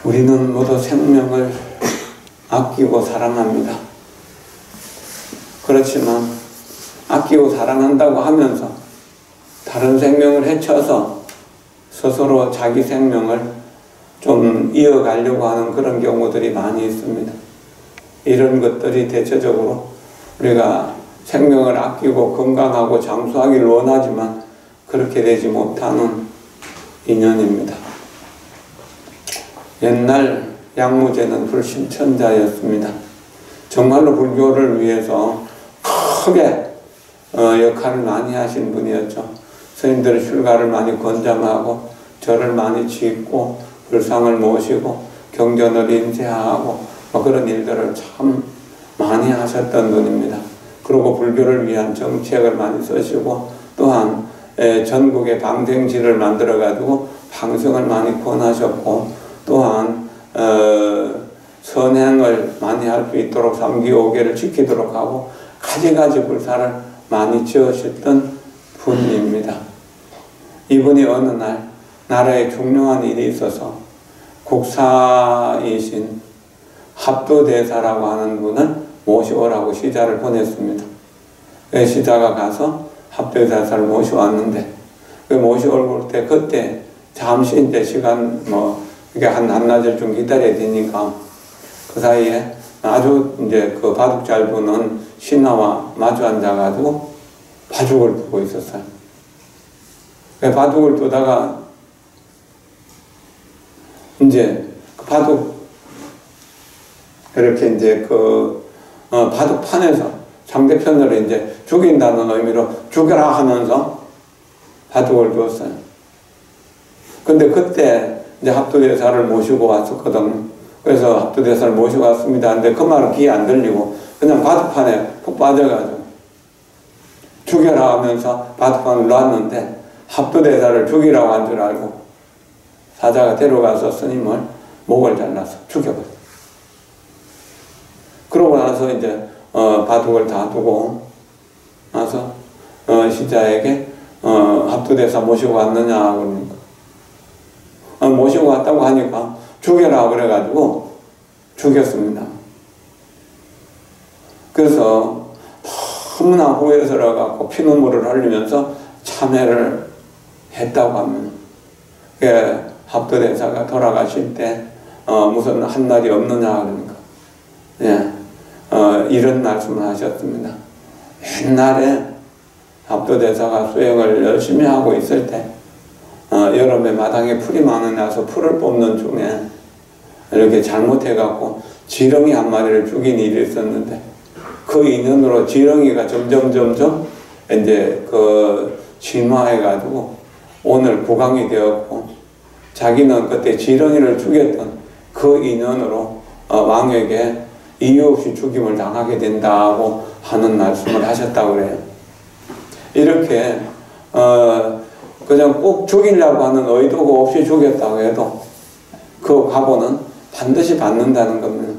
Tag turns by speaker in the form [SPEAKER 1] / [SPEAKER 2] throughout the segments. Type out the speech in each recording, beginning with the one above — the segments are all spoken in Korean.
[SPEAKER 1] 우리는 모두 생명을 아끼고 사랑합니다. 그렇지만 아끼고 사랑한다고 하면서 다른 생명을 해쳐서 스스로 자기 생명을 좀 이어가려고 하는 그런 경우들이 많이 있습니다. 이런 것들이 대체적으로 우리가 생명을 아끼고 건강하고 장수하기를 원하지만 그렇게 되지 못하는 인연입니다. 옛날 양무제는 불심천자였습니다. 정말로 불교를 위해서 크게 역할을 많이 하신 분이었죠. 스님들의 출가를 많이 권장하고 절을 많이 짓고 불상을 모시고 경전을 인쇄하고 그런 일들을 참 많이 하셨던 분입니다. 그리고 불교를 위한 정책을 많이 쓰시고 또한 전국에 방생지를 만들어 가지고 방생을 많이 권하셨고 또한 선행을 많이 할 수 있도록 삼기오계를 지키도록 하고 가지가지 불사를 많이 지으셨던 분입니다. 이분이 어느 날 나라에 중요한 일이 있어서 국사이신 합두대사라고 하는 분을 모셔오라고 시자를 보냈습니다. 시자가 가서 합두대사를 모셔왔는데 그 모셔올 때 그때 잠시 이제 시간 이게 한나절 좀 기다려야 되니까 그 사이에 아주 이제 그 바둑 잘 두는 신하와 마주 앉아가지고 바둑을 두고 있었어요. 바둑을 두다가 이제 그 바둑 이렇게 이제 그 바둑판에서 상대편을 이제 죽인다는 의미로 죽여라 하면서 바둑을 두었어요. 근데 그때 이제 합두대사를 모시고 왔었거든요. 그래서 합두대사를 모시고 왔습니다. 근데 그 말은 귀에 안 들리고 그냥 바둑판에 푹 빠져가지고 죽여라 하면서 바둑판을 놨는데 합두대사를 죽이라고 한 줄 알고 사자가 데려가서 스님을 목을 잘라서 죽여버렸어요. 그러고 나서 이제 바둑을 다 두고 나서 시자에게 합두대사 모시고 왔느냐 그러니까 모시고 왔다고 하니까 죽여라 그래가지고 죽였습니다. 그래서 너무나 후회스러워갖고 피눈물을 흘리면서 참회를 했다고 합니다. 합두대사가 돌아가실 때 무슨 한 날이 없느냐 그러니까 이런 말씀을 하셨습니다. 옛날에 합두대사가 수행을 열심히 하고 있을 때 여름에 마당에 풀이 많이 나서 풀을 뽑는 중에 이렇게 잘못해갖고 지렁이 한 마리를 죽인 일이 있었는데 그 인연으로 지렁이가 점점 이제 진화해가지고 오늘 국왕이 되었고 자기는 그때 지렁이를 죽였던 그 인연으로 왕에게 이유 없이 죽임을 당하게 된다고 하는 말씀을 하셨다고 그래요. 이렇게 그냥 꼭 죽이려고 하는 의도가 없이 죽였다고 해도 그 과보는 반드시 받는다는 겁니다.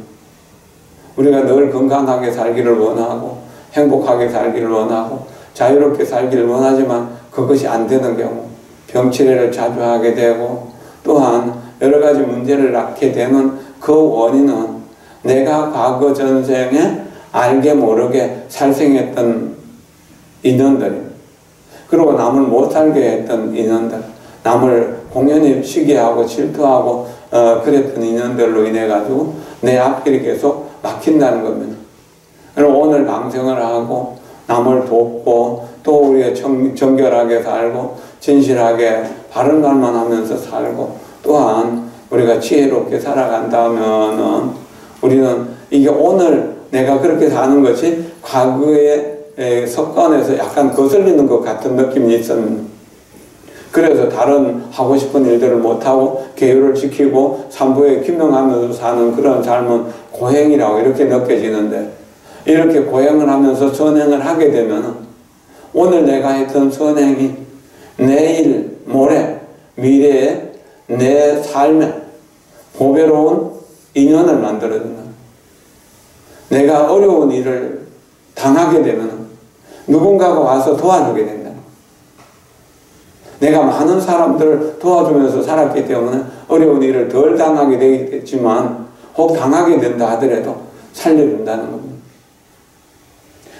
[SPEAKER 1] 우리가 늘 건강하게 살기를 원하고 행복하게 살기를 원하고 자유롭게 살기를 원하지만 그것이 안 되는 경우 병치레를 자주 하게 되고 또한 여러 가지 문제를 낳게 되는 그 원인은 내가 과거 전생에 알게 모르게 살생했던 인연들입니다. 그리고 남을 못 살게 했던 인연들, 남을 공연히 시기하고 질투하고 그랬던 인연들로 인해 가지고 내 앞길이 계속 막힌다는 겁니다. 그럼 오늘 방생을 하고 남을 돕고 또 우리가 정결하게 살고 진실하게 바른 말만 하면서 살고 또한 우리가 지혜롭게 살아간다면은 우리는 이게 오늘 내가 그렇게 사는 것이 과거의 습관에서 약간 거슬리는 것 같은 느낌이 있었는데 그래서 다른 하고 싶은 일들을 못하고 계율을 지키고 삼부에 기명하면서 사는 그런 삶은 고행이라고 이렇게 느껴지는데 이렇게 고행을 하면서 선행을 하게 되면 오늘 내가 했던 선행이 내일, 모레, 미래에 내 삶에 보배로운 인연을 만들어준다. 내가 어려운 일을 당하게 되면 누군가가 와서 도와주게 된다. 내가 많은 사람들을 도와주면서 살았기 때문에 어려운 일을 덜 당하게 되겠지만 혹 당하게 된다 하더라도 살려준다는 겁니다.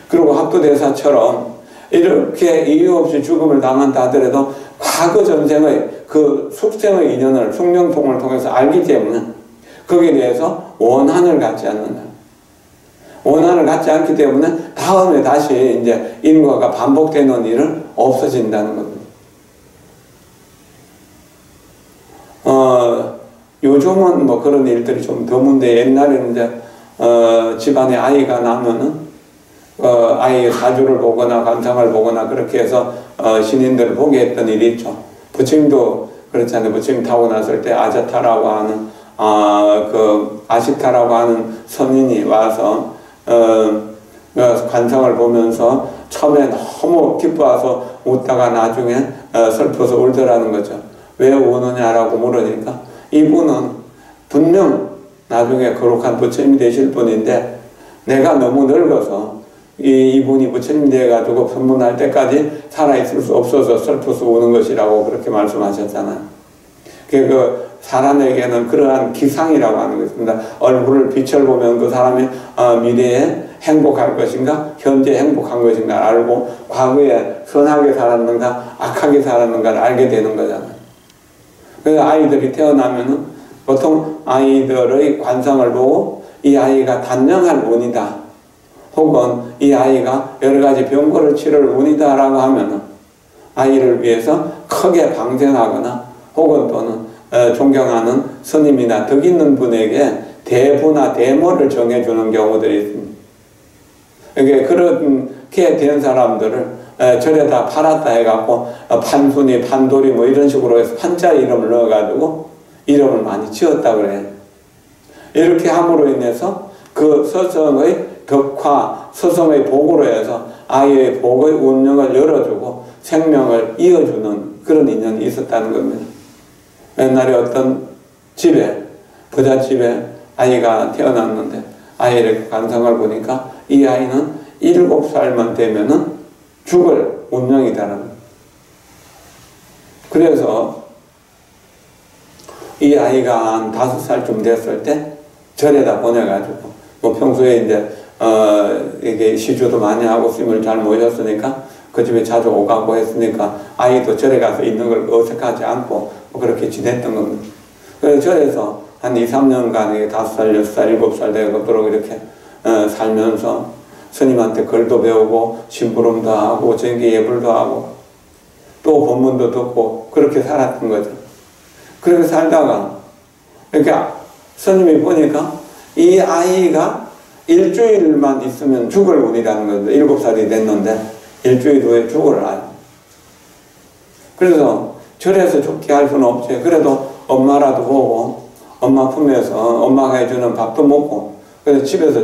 [SPEAKER 1] 그리고 합두대사처럼 이렇게 이유 없이 죽음을 당한다 하더라도 과거 전생의 그 숙생의 인연을 숙명통을 통해서 알기 때문에 거기에 대해서 원한을 갖지 않는다. 원한을 갖지 않기 때문에 다음에 다시 이제 인과가 반복되는 일은 없어진다는 겁니다. 요즘은 뭐 그런 일들이 좀 드문데 옛날에는 이제 집안에 아이가 나면은 아이의 사주를 보거나 관상을 보거나 그렇게 해서 신인들을 보게 했던 일이 있죠. 부처님도 그렇잖아요. 부처님 타고 났을 때 아자타라고 하는 그 아시타라고 하는 선인이 와서 관상을 보면서 처음에 너무 기뻐서 웃다가 나중에 슬퍼서 울더라는 거죠. 왜 우느냐라고 물으니까 이분은 분명 나중에 거룩한 부처님이 되실 분인데 내가 너무 늙어서 이분이 부처님이 되어가지고 선문할 때까지 살아있을 수 없어서 슬퍼서 우는 것이라고 그렇게 말씀하셨잖아요. 그 사람에게는 그러한 기상이라고 하는 것입니다. 얼굴을 빛을 보면 그 사람이 미래에 행복할 것인가 현재 행복한 것인가 알고 과거에 선하게 살았는가 악하게 살았는가를 알게 되는 거잖아요. 그래서 아이들이 태어나면은 보통 아이들의 관상을 보고 이 아이가 단명할 운이다 혹은 이 아이가 여러 가지 병고를 치를 운이다 라고 하면은 아이를 위해서 크게 방생하거나 혹은 또는 존경하는 스님이나 덕 있는 분에게 대부나 대모를 정해주는 경우들이 있습니다. 이게 그렇게 된 사람들을 절에다 팔았다 해갖고 판순이 판돌이 뭐 이런 식으로 해서 판자 이름을 넣어가지고 이름을 많이 지었다 그래요. 이렇게 함으로 인해서 그 서성의 덕화, 서성의 복으로 해서 아이의 복의 운명을 열어주고 생명을 이어주는 그런 인연이 있었다는 겁니다. 옛날에 어떤 집에 부잣집에 아이가 태어났는데 아이를 관상을 보니까 이 아이는 7살만 되면은 죽을 운명이다라는 거예요. 그래서 이 아이가 한 5살쯤 됐을 때 절에다 보내가지고 뭐 평소에 이제 이게 시주도 많이 하고 스님을 잘 모셨으니까 그 집에 자주 오가고 했으니까 아이도 절에 가서 있는 걸 어색하지 않고 뭐 그렇게 지냈던 겁니다. 그래서 절에서 한 2, 3년간 5살, 6살, 7살 되도록 이렇게 살면서 스님한테 글도 배우고 심부름도 하고 정기 예불도 하고 또 법문도 듣고 그렇게 살았던 거죠. 그렇게 살다가 이렇게 스님이 보니까 이 아이가 일주일만 있으면 죽을 운이라는 건데 7살이 됐는데 일주일 후에 죽을 알고 그래서 절에서 죽게 할 수는 없지. 그래도 엄마라도 보고 엄마 품에서 엄마가 해주는 밥도 먹고 그래서 집에서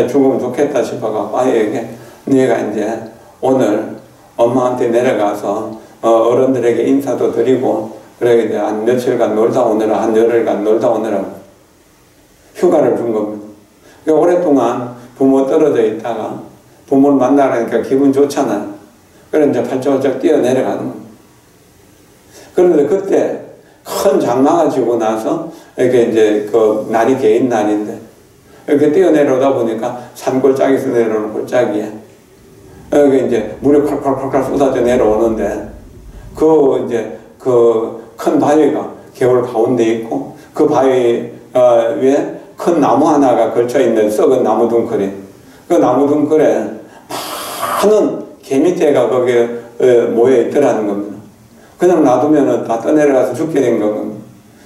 [SPEAKER 1] 죽으면 좋겠다 싶어가지고 아이에게 네가 이제 오늘 엄마한테 내려가서 어른들에게 인사도 드리고 그래 이제 한 며칠간 놀다 오느라 한 열흘간 놀다 오느라 휴가를 준 겁니다. 그러니까 오랫동안 부모 떨어져 있다가 부모를 만나라니까 기분 좋잖아요. 그래서 이제 팔짝팔짝 뛰어 내려가는 겁니다. 그런데 그때 큰 장마가 지고 나서 이렇게 이제 그 날이 개인 날인데 이렇게 뛰어내려오다 보니까 산골짜기에서 내려오는 골짜기에 여기 이제 물이 콸콸콸콸 쏟아져 내려오는데 그 이제 그 큰 바위가 개울 가운데 있고 그 바위 위에 큰 나무 하나가 걸쳐 있는 썩은 나무 둥클이 그 나무 둥클에 많은 개미떼가 거기에 모여 있더라는 겁니다. 그냥 놔두면은 다 떠내려가서 죽게 된 겁니다.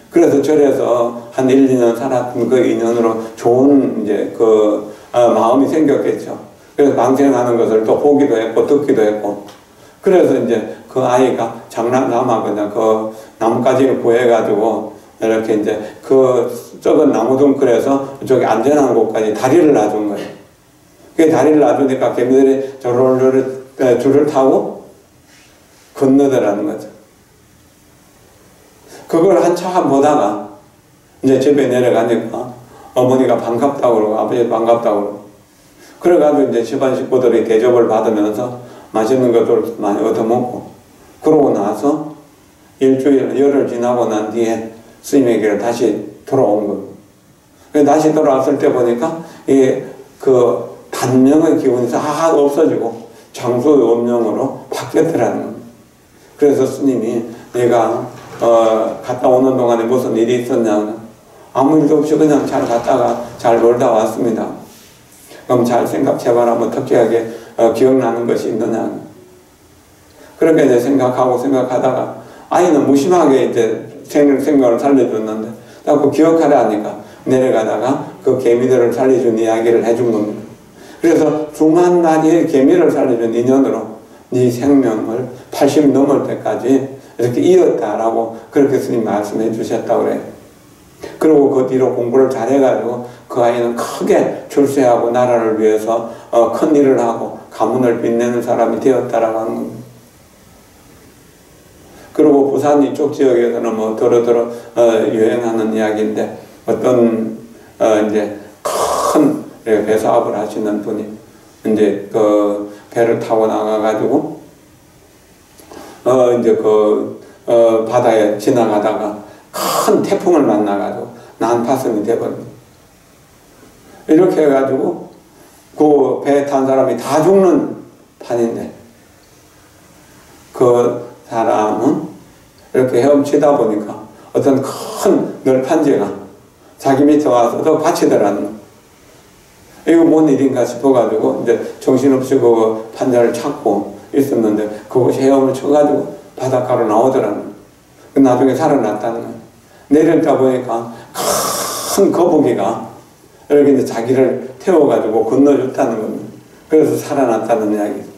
[SPEAKER 1] 그래서 절에서 한 1, 2년 살았던 그 인연으로 좋은 이제 그 마음이 생겼겠죠. 그래서 방생하는 것을 또 보기도 했고 듣기도 했고 그래서 이제 그 아이가 장난삼아 그냥 그 나뭇가지를 구해가지고 이렇게 이제 그 적은 나무 둥클에서 저기 안전한 곳까지 다리를 놔준 거예요. 그 다리를 놔주니까 개미들이 저를 줄을 타고 건너더라는 거죠. 그걸 한참 보다가 이제 집에 내려가니까 어머니가 반갑다고 그러고 아버지 반갑다고 그러고 그래가지고 이제 집안 식구들이 대접을 받으면서 맛있는 것들을 많이 얻어먹고 그러고 나서 일주일, 열흘 지나고 난 뒤에 스님에게 다시 돌아온 거예요. 다시 돌아왔을 때 보니까 그 단명의 기운이 싹 없어지고 장수의 음령으로 바뀌었더라는 거예요. 그래서 스님이 내가 갔다 오는 동안에 무슨 일이 있었냐, 아무 일도 없이 그냥 잘 갔다가 잘 놀다 왔습니다. 그럼 잘 생각해봐라. 뭐 특이하게 기억나는 것이 있느냐. 그렇게 이제 생각하다가 아이는 무심하게 이제 생명을 살려줬는데 자꾸 기억하려 하니까 내려가다가 그 개미들을 살려준 이야기를 해준 겁니다. 그래서 수만 마리의 개미를 살려준 인연으로 네 생명을 80 넘을 때까지 이렇게 이었다라고 그렇게 스님 말씀해 주셨다고 그래요. 그리고 그 뒤로 공부를 잘해가지고 그 아이는 크게 출세하고 나라를 위해서 큰 일을 하고 가문을 빛내는 사람이 되었다라고 하는 겁니다. 그리고 부산 이쪽 지역에서는 뭐 더러더러 유행하는 이야기인데 어떤 이제 큰 배사업을 하시는 분이 이제 그 배를 타고 나가가지고 이제 그 바다에 지나가다가 큰 태풍을 만나가지고 난파선이 돼버립니다. 이렇게 해가지고 그 배에 탄 사람이 다 죽는 판인데 그 사람은 이렇게 헤엄치다 보니까 어떤 큰 널판지가 자기 밑에 와서 더 받치더라는 거예요. 이거 뭔 일인가 싶어가지고 이제 정신없이 그 판자를 찾고 있었는데 그것이 헤엄을 쳐가지고 바닷가로 나오더라는 거예요. 나중에 살아났다는 거예요. 내려다 보니까 큰 거북이가 이렇게 이제 자기를 태워가지고 건너줬다는 겁니다. 그래서 살아났다는 이야기예요.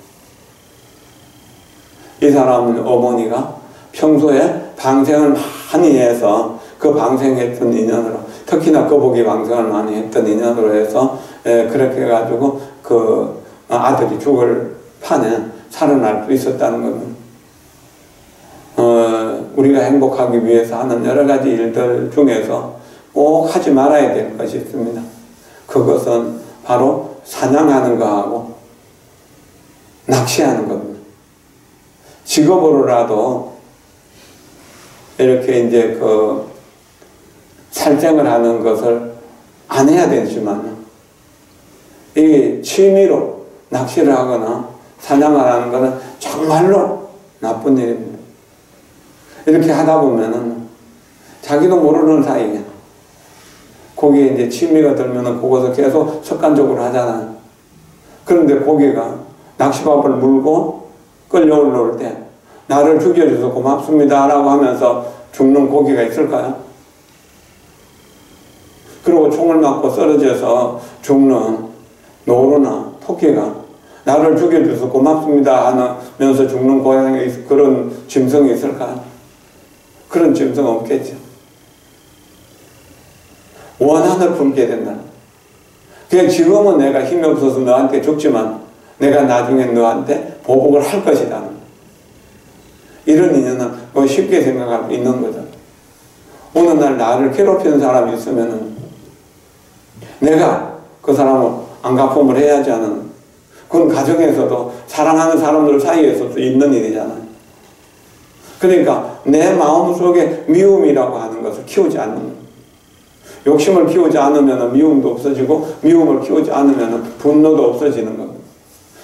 [SPEAKER 1] 이 사람은 어머니가 평소에 방생을 많이 해서 그 방생했던 인연으로 특히나 거북이 방생을 많이 했던 인연으로 해서 그렇게 해가지고 그 아들이 죽을 판에 살아날 수 있었다는 겁니다. 우리가 행복하기 위해서 하는 여러 가지 일들 중에서 꼭 하지 말아야 될 것이 있습니다. 그것은 바로 사냥하는 거하고 낚시하는 겁니다. 직업으로라도 이렇게 이제 그 살생을 하는 것을 안 해야 되지만 이 취미로 낚시를 하거나 사냥을 하는 것은 정말로 나쁜 일입니다. 이렇게 하다 보면은 자기도 모르는 사이에 거기에 이제 취미가 들면은 그것을 계속 습관적으로 하잖아요. 그런데 고기가 낚시밥을 물고 끌려 올라올 때 나를 죽여줘서 고맙습니다 라고 하면서 죽는 고기가 있을까요? 그리고 총을 맞고 쓰러져서 죽는 노루나 토끼가 나를 죽여줘서 고맙습니다 하면서 죽는 고양이 그런 짐승이 있을까요? 그런 짐승 없겠죠. 원한을 품게 된다. 그냥 지금은 내가 힘이 없어서 너한테 죽지만 내가 나중에 너한테 보복을 할 것이다. 이런 인연은 쉽게 생각할 수 있는 거죠. 어느 날 나를 괴롭히는 사람이 있으면은 내가 그 사람을 안갚음을 해야지 하는, 그건 가정에서도 사랑하는 사람들 사이에서도 있는 일이잖아요. 그러니까 내 마음속에 미움이라고 하는 것을 키우지 않는 거예요. 욕심을 키우지 않으면 미움도 없어지고 미움을 키우지 않으면 분노도 없어지는 겁니다.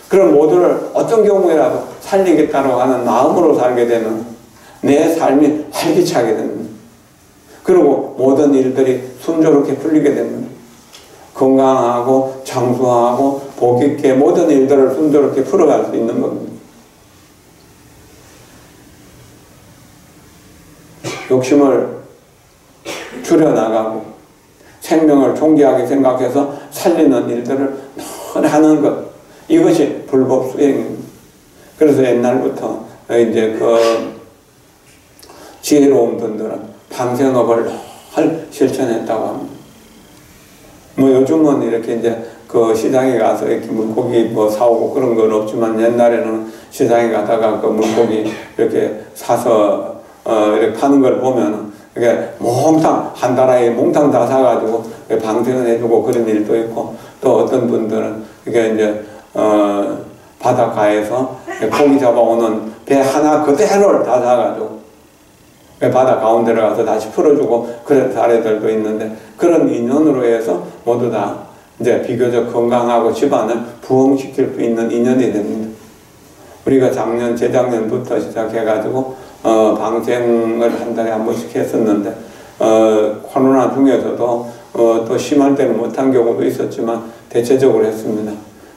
[SPEAKER 1] 그런 모두를 어떤 경우에라도 살리겠다고 하는 마음으로 살게 되면 내 삶이 활기차게 됩니다. 그리고 모든 일들이 순조롭게 풀리게 됩니다. 건강하고 장수하고 복 있게 모든 일들을 순조롭게 풀어갈 수 있는 겁니다. 욕심을 줄여나가고 생명을 존귀하게 생각해서 살리는 일들을 늘 하는 것, 이것이 불법 수행입니다. 그래서 옛날부터 이제 그 지혜로운 분들은 방생업을 늘 실천했다고 합니다. 뭐 요즘은 이렇게 이제 그 시장에 가서 이렇게 물고기 뭐 사오고 그런 건 없지만 옛날에는 시장에 가다가 그 물고기 이렇게 사서 이렇게 파는 걸 보면 이게 몽땅 한 달에 몽땅 다 사가지고 방생을 해주고 그런 일도 있고, 또 어떤 분들은 이게 이제 바닷가에서 고기 잡아오는 배 하나 그대로를 다 사가지고 바다 가운데로 가서 다시 풀어주고 그런 사례들도 있는데, 그런 인연으로 해서 모두 다 이제 비교적 건강하고 집안을 부흥시킬 수 있는 인연이 됩니다. 우리가 재작년부터 시작해가지고 방생을 한 달에 한 번씩 했었는데, 코로나 중에서도 또 심할 때는 못한 경우도 있었지만 대체적으로 했습니다.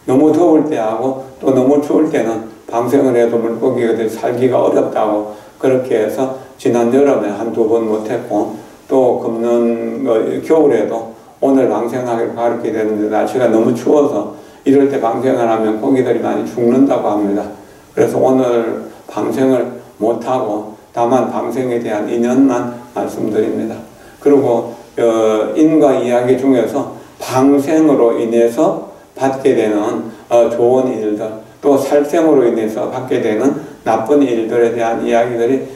[SPEAKER 1] 너무 더울 때 하고 또 너무 추울 때는 방생을 해도 물고기들이 살기가 어렵다고 그렇게 해서 지난 여름에 한두 번 못했고, 또 금년 겨울에도 오늘 방생하기로 가르치게 되는데 날씨가 너무 추워서 이럴 때 방생을 하면 고기들이 많이 죽는다고 합니다. 그래서 오늘 방생을 못하고 다만 방생에 대한 인연만 말씀드립니다. 그리고 인과 이야기 중에서 방생으로 인해서 받게 되는 좋은 일들, 또 살생으로 인해서 받게 되는 나쁜 일들에 대한 이야기들이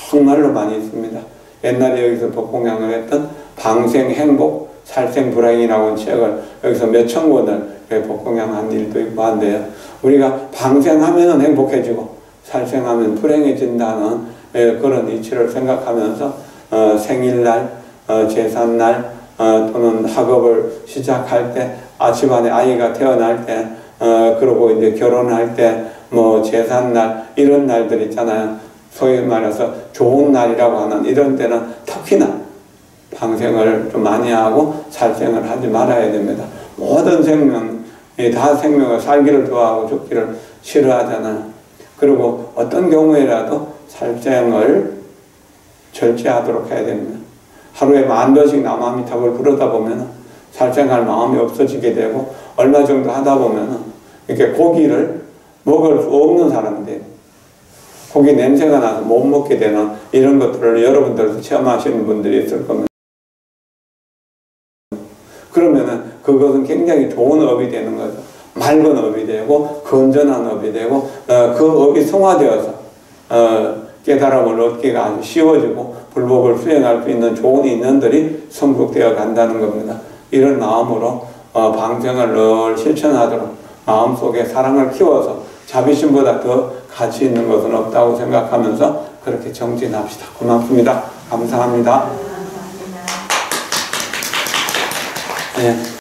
[SPEAKER 1] 정말로 많이 있습니다. 옛날에 여기서 독공양을 했던 방생 행복, 살생 불행이라는 책을 여기서 몇천 권을 독공양한 일도 있고 한데요. 우리가 방생하면 행복해지고 살생하면 불행해진다는 그런 이치를 생각하면서 생일날, 제삿날, 또는 학업을 시작할 때, 집안에 아이가 태어날 때, 그리고 이제 결혼할 때, 뭐 제삿날 이런 날들 있잖아요. 소위 말해서 좋은 날이라고 하는 이런 때는 특히나 방생을 좀 많이 하고 살생을 하지 말아야 됩니다. 모든 생명이 다 생명을 살기를 좋아하고 죽기를 싫어하잖아요. 그리고 어떤 경우에라도 살생을 절제하도록 해야 됩니다. 하루에 10,000번씩 남아미탑을 부르다 보면 살생할 마음이 없어지게 되고, 얼마 정도 하다 보면 이렇게 고기를 먹을 수 없는 사람들, 고기 냄새가 나서 못 먹게 되는 이런 것들을 여러분들도 체험하시는 분들이 있을 겁니다. 그러면은 그것은 굉장히 좋은 업이 되는 거죠. 맑은 업이 되고 건전한 업이 되고 그 업이 성화되어서 깨달음을 얻기가 아주 쉬워지고 불법을 수행할 수 있는 좋은 인연들이 성숙되어 간다는 겁니다. 이런 마음으로 방생을 늘 실천하도록 마음속에 사랑을 키워서 자비심보다 더 가치 있는 것은 없다고 생각하면서 그렇게 정진합시다. 고맙습니다. 감사합니다. 네.